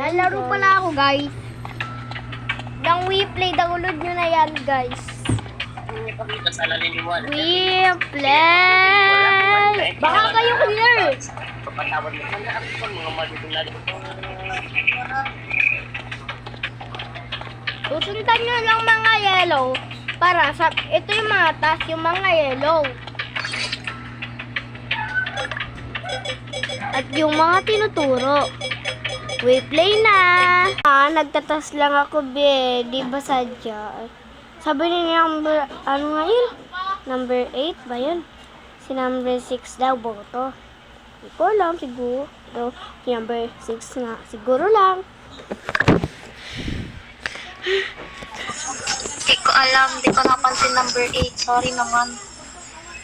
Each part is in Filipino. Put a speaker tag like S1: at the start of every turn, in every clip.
S1: Lalaro pala ako, guys. Nang WePlay, download nyo na yan, guys. WePlay! Baka kayo clear. Susundan nyo lang mga yellow. Para sa, ito yung mga task, yung mga yellow. At yung mga tinuturo. WePlay na. Nagtatas lang ako, be. Di ba sadya? Sabi niya number, ano nga yun? Number 8 ba yun? Si number 6 daw, boto. Hindi ko alam, siguro. Si number 6 nga, siguro lang.
S2: Hindi ko alam, hindi ko napansin number 8. Sorry naman.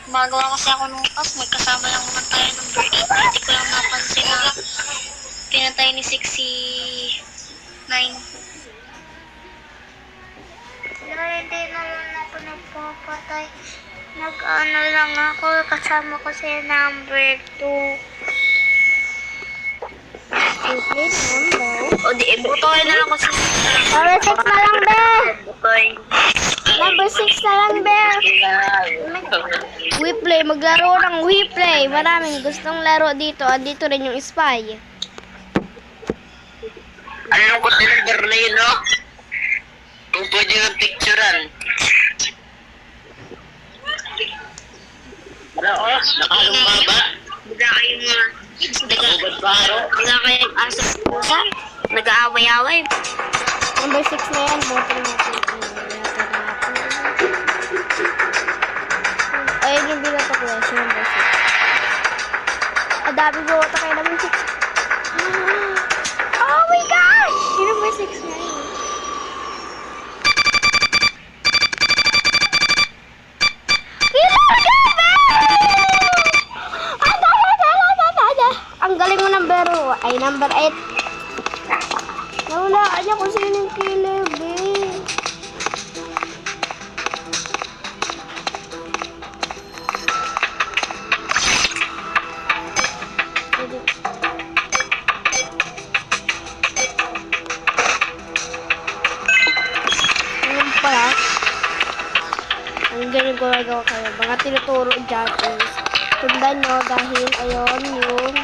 S2: Magawa kasi ako nung task, may kasama lang naman tayo number 8. Hindi ko lang napansin na pinatay ni 6 si 9. Hindi naman ako nagpapatay. Nag-ano lang ako, kasama ko si number 2.
S1: WePlay number.
S2: O di, butoy na lang ko si
S1: Number 6 na lang, be.
S2: butoy.
S1: Number 6 na lang, be. WePlay, maglaro ng WePlay. Maraming gustong laro dito. Andito rin yung spy.
S3: Ano nung kung number na yun, no? Kung pwede ng picturean. Ano, oh? Nakalong baba.
S2: Bigla kayong mga
S3: Ubad baro.
S2: bigla kayong aso pusa. Nag-aaway-aaway.
S1: Number 6 na yan. Boto natin. Ayun yung binoto ko. Si number 6. Dami boto kay number 6. Oh my gosh! Yung number 6 na yun. Ang galing mo number 8. Nahulaan niya kung sino yung killer, be. Ngayon pala, ang ganyan gumagawa kayo. Mga tinuturo dyan is, tundan nyo dahil ayon yung